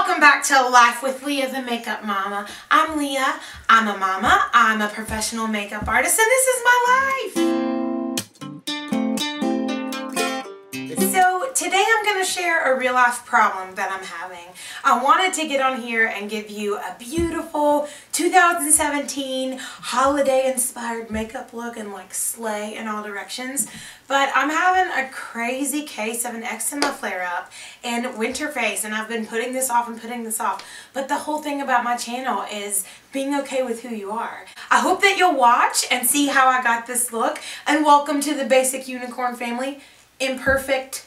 Welcome back to Life with Leah, the Makeup Mama. I'm Leah, I'm a mama, I'm a professional makeup artist, and this is my life. So today I'm going to share a real life problem that I'm having. I wanted to get on here and give you a beautiful 2017 holiday inspired makeup look and like slay in all directions. But I'm having a crazy case of an eczema flare up and winter face, and I've been putting this off and putting this off. But the whole thing about my channel is being okay with who you are. I hope that you'll watch and see how I got this look, and welcome to the Basic Unicorn family. Imperfect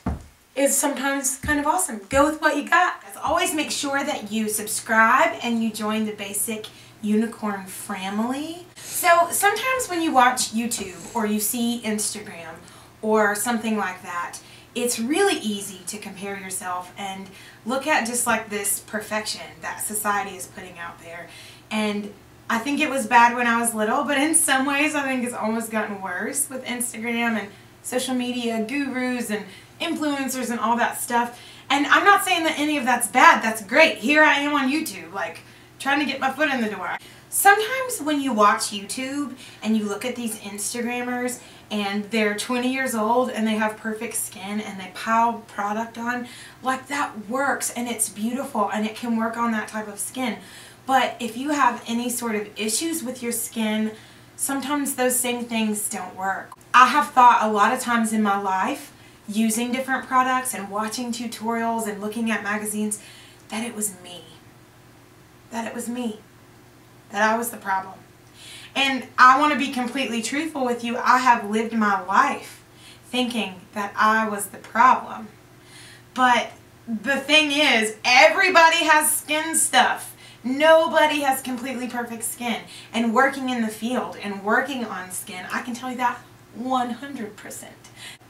is sometimes kind of awesome. Go with what you got. As always, make sure that you subscribe and you join the Basic Unicorn family. So sometimes when you watch YouTube or you see Instagram or something like that, it's really easy to compare yourself and look at just like this perfection that society is putting out there. And I think it was bad when I was little, but in some ways I think it's almost gotten worse with Instagram and social media gurus and influencers and all that stuff. And I'm not saying that any of that's bad. That's great. Here I am on YouTube, like trying to get my foot in the door. Sometimes when you watch YouTube and you look at these Instagrammers and they're 20 years old and they have perfect skin and they pile product on, like that works and it's beautiful and it can work on that type of skin. But if you have any sort of issues with your skin, sometimes those same things don't work. I have thought a lot of times in my life, using different products and watching tutorials and looking at magazines, that it was me. That it was me. That I was the problem. And I want to be completely truthful with you. I have lived my life thinking that I was the problem. But the thing is, everybody has skin stuff. Nobody has completely perfect skin. And working in the field and working on skin, I can tell you that 100%.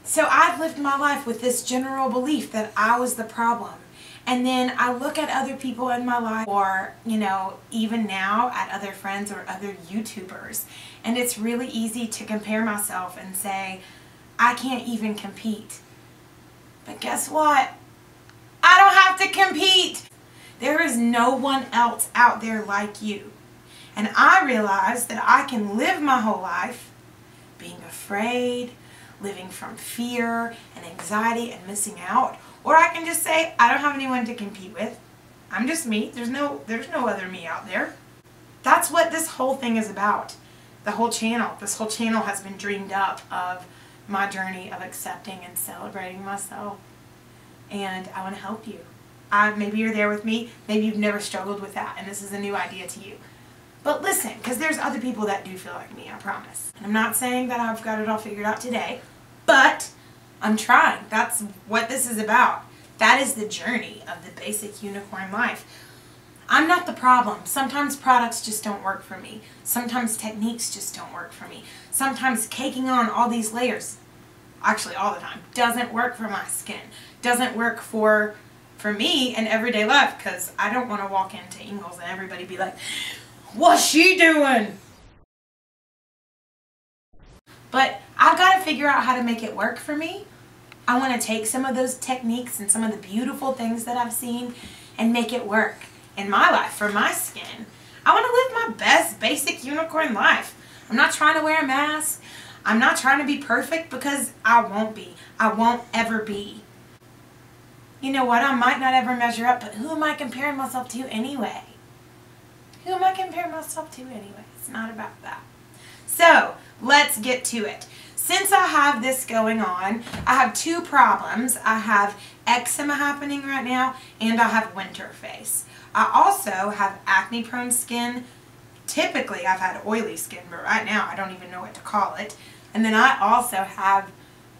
So I've lived my life with this general belief that I was the problem. And then I look at other people in my life, or, you know, even now at other friends or other YouTubers, and it's really easy to compare myself and say, I can't even compete. But guess what? I don't have to compete. There is no one else out there like you. And I realized that I can live my whole life being afraid, living from fear and anxiety and missing out. Or I can just say, I don't have anyone to compete with. I'm just me. There's no other me out there. That's what this whole thing is about. The whole channel. This whole channel has been dreamed up of my journey of accepting and celebrating myself. And I want to help you. Maybe you're there with me. Maybe you've never struggled with that and this is a new idea to you. But listen, because there's other people that do feel like me, I promise. And I'm not saying that I've got it all figured out today, but I'm trying. That's what this is about. That is the journey of the Basic Unicorn life. I'm not the problem. Sometimes products just don't work for me. Sometimes techniques just don't work for me. Sometimes caking on all these layers, actually all the time, doesn't work for my skin. Doesn't work for me in everyday life, because I don't want to walk into Ingles and everybody be like, what's she doing? But I've got to figure out how to make it work for me. I want to take some of those techniques and some of the beautiful things that I've seen and make it work in my life, for my skin. I want to live my best Basic Unicorn life. I'm not trying to wear a mask. I'm not trying to be perfect, because I won't be. I won't ever be. You know what? I might not ever measure up, but who am I comparing myself to anyway? Who am I comparing myself to anyway? It's not about that. So, let's get to it. Since I have this going on, I have two problems. I have eczema happening right now, and I have winter face. I also have acne-prone skin. Typically, I've had oily skin, but right now, I don't even know what to call it. And then I also have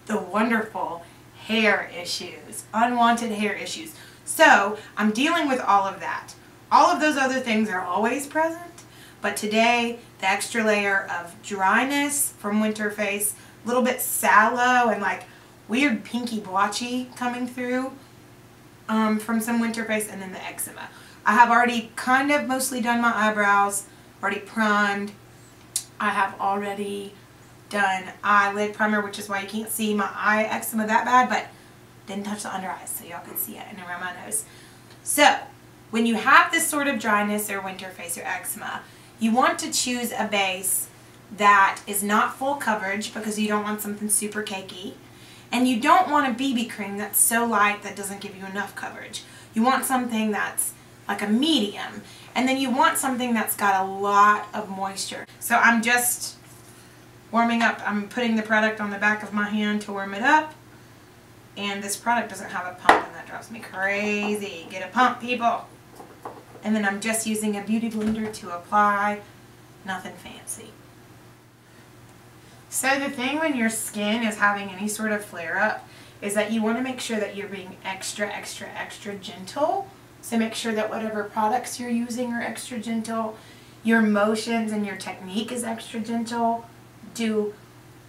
the wonderful hair issues, unwanted hair issues. So, I'm dealing with all of that. All of those other things are always present, but today, the extra layer of dryness from winter face, a little bit sallow and like weird pinky blotchy coming through from some winter face, and then the eczema. I have already kind of mostly done my eyebrows, already primed. I have already done eyelid primer, which is why you can't see my eye eczema that bad, but didn't touch the under eyes so y'all could see it, and around my nose. So, when you have this sort of dryness or winter face or eczema, you want to choose a base that is not full coverage because you don't want something super cakey. And you don't want a BB cream that's so light that doesn't give you enough coverage. You want something that's like a medium. And then you want something that's got a lot of moisture. So I'm just warming up. I'm putting the product on the back of my hand to warm it up. And this product doesn't have a pump, and that drives me crazy. Get a pump, people. And then I'm just using a beauty blender to apply. Nothing fancy. So the thing when your skin is having any sort of flare-up is that you want to make sure that you're being extra, extra, extra gentle. So make sure that whatever products you're using are extra gentle. Your motions and your technique is extra gentle. Do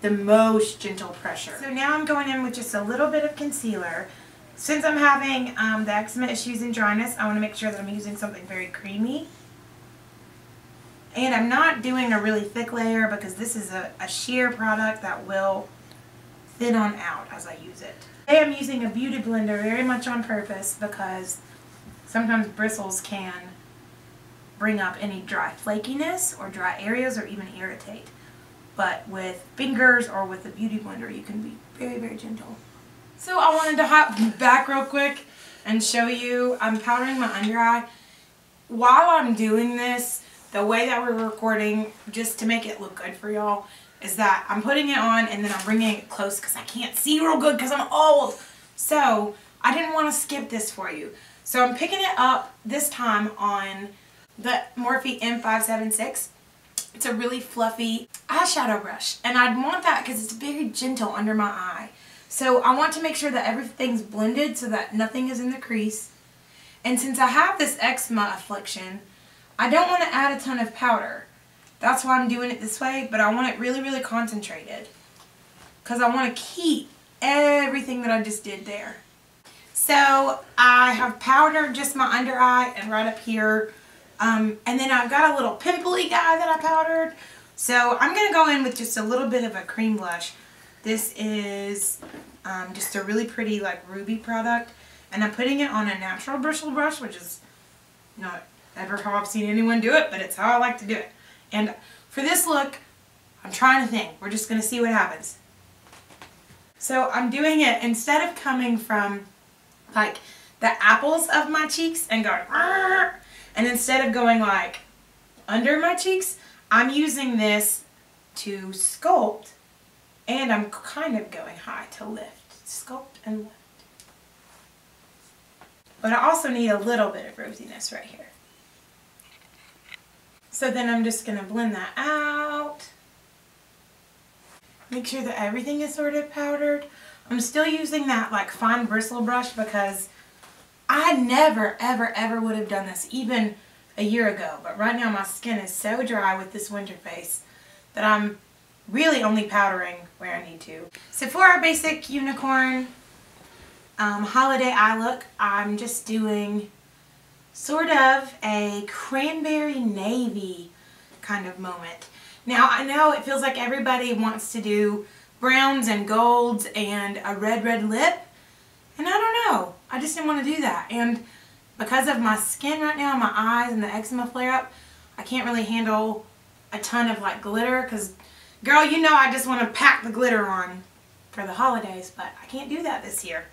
the most gentle pressure. So now I'm going in with just a little bit of concealer. Since I'm having the eczema issues and dryness, I want to make sure that I'm using something very creamy. And I'm not doing a really thick layer because this is a sheer product that will thin on out as I use it. Today I'm using a beauty blender very much on purpose because sometimes bristles can bring up any dry flakiness or dry areas or even irritate. But with fingers or with a beauty blender you can be very, very gentle. So I wanted to hop back real quick and show you I'm powdering my under eye. While I'm doing this, the way that we're recording, just to make it look good for y'all, is that I'm putting it on and then I'm bringing it close because I can't see real good because I'm old. So I didn't want to skip this for you. So I'm picking it up this time on the Morphe M576. It's a really fluffy eyeshadow brush. And I'd want that because it's very gentle under my eye. So I want to make sure that everything's blended so that nothing is in the crease. And since I have this eczema affliction, I don't want to add a ton of powder. That's why I'm doing it this way, but I want it really, really concentrated. Because I want to keep everything that I just did there. So I have powdered just my under eye and right up here. And then I've got a little pimply guy that I powdered. So I'm going to go in with just a little bit of a cream blush. This is just a really pretty like ruby product. And I'm putting it on a natural bristle brush, which is not ever how I've seen anyone do it, but it's how I like to do it. And for this look, I'm trying to think. We're just going to see what happens. So I'm doing it instead of coming from like the apples of my cheeks and going, argh, and instead of going like under my cheeks, I'm using this to sculpt, and I'm kind of going high to lift. Sculpt and lift. But I also need a little bit of rosiness right here. So then I'm just going to blend that out. Make sure that everything is sort of powdered. I'm still using that like fine bristle brush because I never, ever, ever would have done this even a year ago. But right now my skin is so dry with this winter face that I'm really only powdering where I need to. So for our basic unicorn holiday eye look, I'm just doing sort of a cranberry navy kind of moment. Now I know it feels like everybody wants to do browns and golds and a red lip, and I don't know, I just didn't want to do that. And because of my skin right now, my eyes and the eczema flare up, I can't really handle a ton of like glitter because girl, you know I just want to pack the glitter on for the holidays, but I can't do that this year.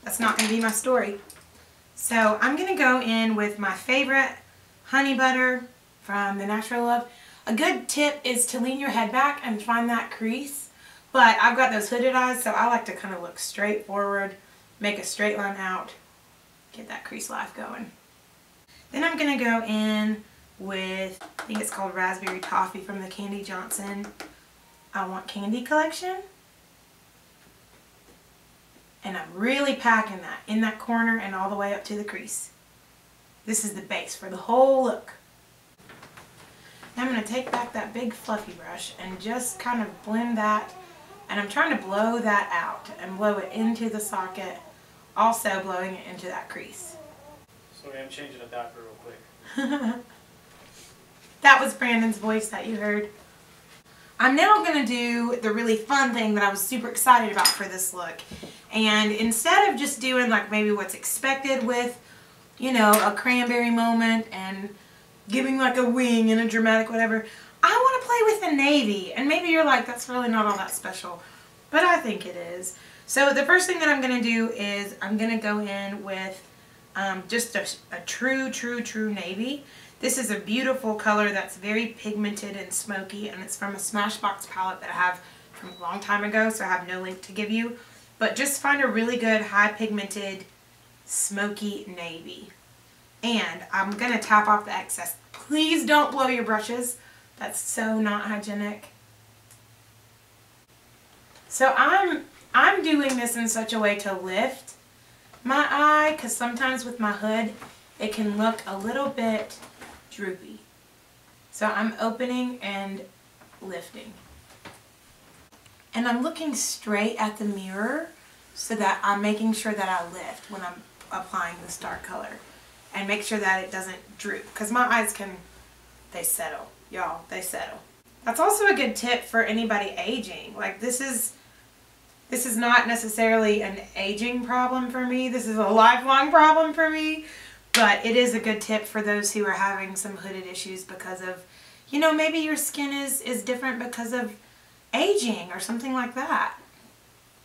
That's not going to be my story. So I'm going to go in with my favorite honey butter from the Natural Love. A good tip is to lean your head back and find that crease. But I've got those hooded eyes, so I like to kind of look straight forward, make a straight line out, get that crease life going. Then I'm going to go in with, I think it's called Raspberry Toffee from the Candy Johnson I Want Candy collection. And I'm really packing that in that corner and all the way up to the crease. This is the base for the whole look. Now I'm going to take back that big fluffy brush and just kind of blend that. And I'm trying to blow that out and blow it into the socket, also blowing it into that crease. Sorry, I'm changing a diaper real quick. That was Brandon's voice that you heard. I'm now going to do the really fun thing that I was super excited about for this look. And instead of just doing like maybe what's expected with you know, a cranberry moment and giving like a wing and a dramatic whatever. I want to play with the navy. And maybe you're like, that's really not all that special. But I think it is. So the first thing that I'm going to do is I'm going to go in with just a true navy. This is a beautiful color that's very pigmented and smoky, and it's from a Smashbox palette that I have from a long time ago, so I have no link to give you. But just find a really good high pigmented smoky navy. And I'm going to tap off the excess. Please don't blow your brushes. That's so not hygienic. So I'm doing this in such a way to lift my eye, because sometimes with my hood it can look a little bit droopy. So I'm opening and lifting. And I'm looking straight at the mirror so that I'm making sure that I lift when I'm applying this dark color. And make sure that it doesn't droop. Because my eyes they settle. Y'all, they settle. That's also a good tip for anybody aging. Like this is not necessarily an aging problem for me. This is a lifelong problem for me. But it is a good tip for those who are having some hooded issues because of, you know, maybe your skin is different because of aging or something like that.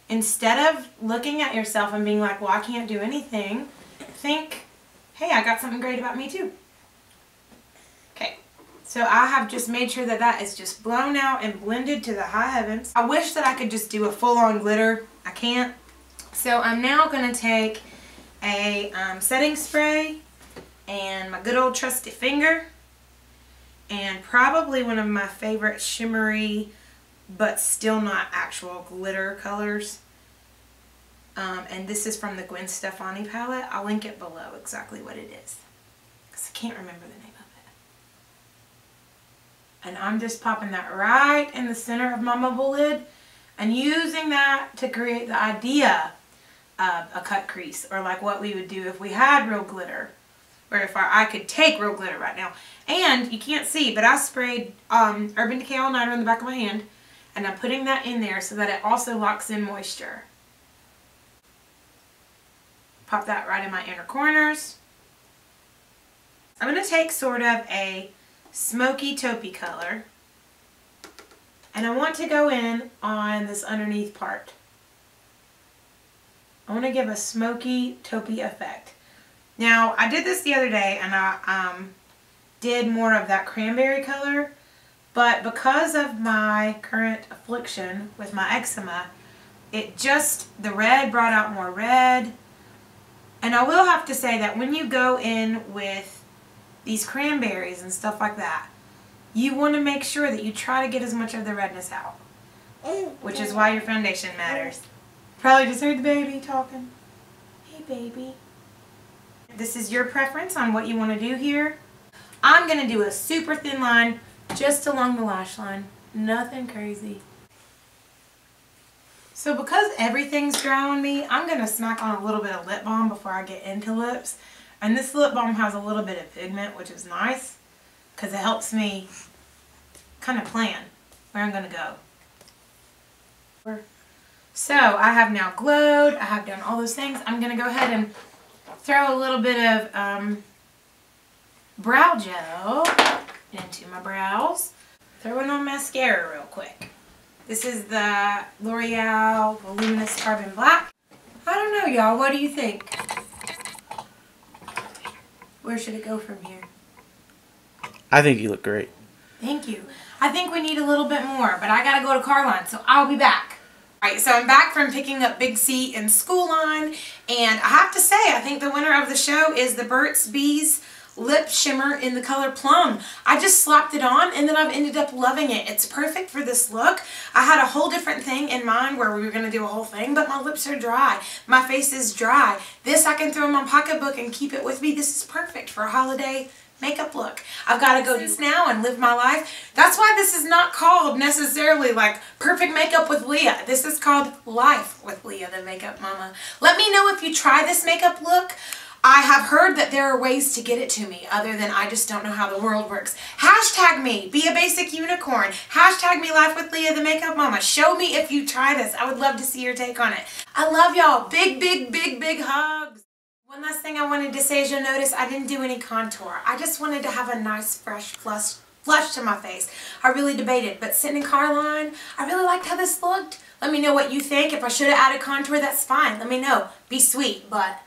Instead of looking at yourself and being like, well, I can't do anything, think, hey, I got something great about me too. Okay, so I have just made sure that that is just blown out and blended to the high heavens. I wish that I could just do a full-on glitter. I can't. So I'm now going to take a setting spray and my good old trusty finger and probably one of my favorite shimmery but still not actual glitter colors. And this is from the Gwen Stefani palette. I'll link it below exactly what it is because I can't remember the name of it. And I'm just popping that right in the center of my mobile lid and using that to create the idea of a cut crease, or like what we would do if we had real glitter, or if I could take real glitter right now. And you can't see, but I sprayed Urban Decay All Nighter in the back of my hand, and I'm putting that in there so that it also locks in moisture. Pop that right in my inner corners. I'm going to take sort of a smoky taupey color, and I want to go in on this underneath part. I want to give a smoky taupey effect. Now, I did this the other day and I did more of that cranberry color, but because of my current affliction with my eczema, the red brought out more red. And I will have to say that when you go in with these cranberries and stuff like that, you want to make sure that you try to get as much of the redness out, which is why your foundation matters. Probably just heard the baby talking. Hey, baby. This is your preference on what you want to do here. I'm going to do a super thin line just along the lash line. Nothing crazy. So because everything's dry on me, I'm going to smack on a little bit of lip balm before I get into lips. And this lip balm has a little bit of pigment, which is nice because it helps me kind of plan where I'm going to go. So I have now glowed, I have done all those things. I'm going to go ahead and throw a little bit of brow gel into my brows. Throw in on mascara real quick. This is the L'Oreal Voluminous Carbon Black. I don't know, y'all. What do you think? Where should it go from here? I think you look great. Thank you. I think we need a little bit more, but I gotta go to car line, so I'll be back. Alright, so I'm back from picking up Big C in school line, and I have to say, I think the winner of the show is the Burt's Bees Lip Shimmer in the color Plum. I just slapped it on, and then I've ended up loving it. It's perfect for this look. I had a whole different thing in mind where we were going to do a whole thing, but my lips are dry. My face is dry. This I can throw in my pocketbook and keep it with me. This is perfect for a holiday makeup look. I've got to go do this now and live my life. That's why this is not called necessarily like Perfect Makeup with Leah. This is called Life with Leah, the Makeup Mama. Let me know if you try this makeup look. I have heard that there are ways to get it to me other than I just don't know how the world works. Hashtag me, be a basic unicorn. Hashtag me Life with Leah, the Makeup Mama. Show me if you try this. I would love to see your take on it. I love y'all. Big, big, big, big hugs. One last thing I wanted to say is you'll notice I didn't do any contour. I just wanted to have a nice fresh flush to my face. I really debated, but sitting in Carline, I really liked how this looked. Let me know what you think. If I should have added contour, that's fine. Let me know. Be sweet, but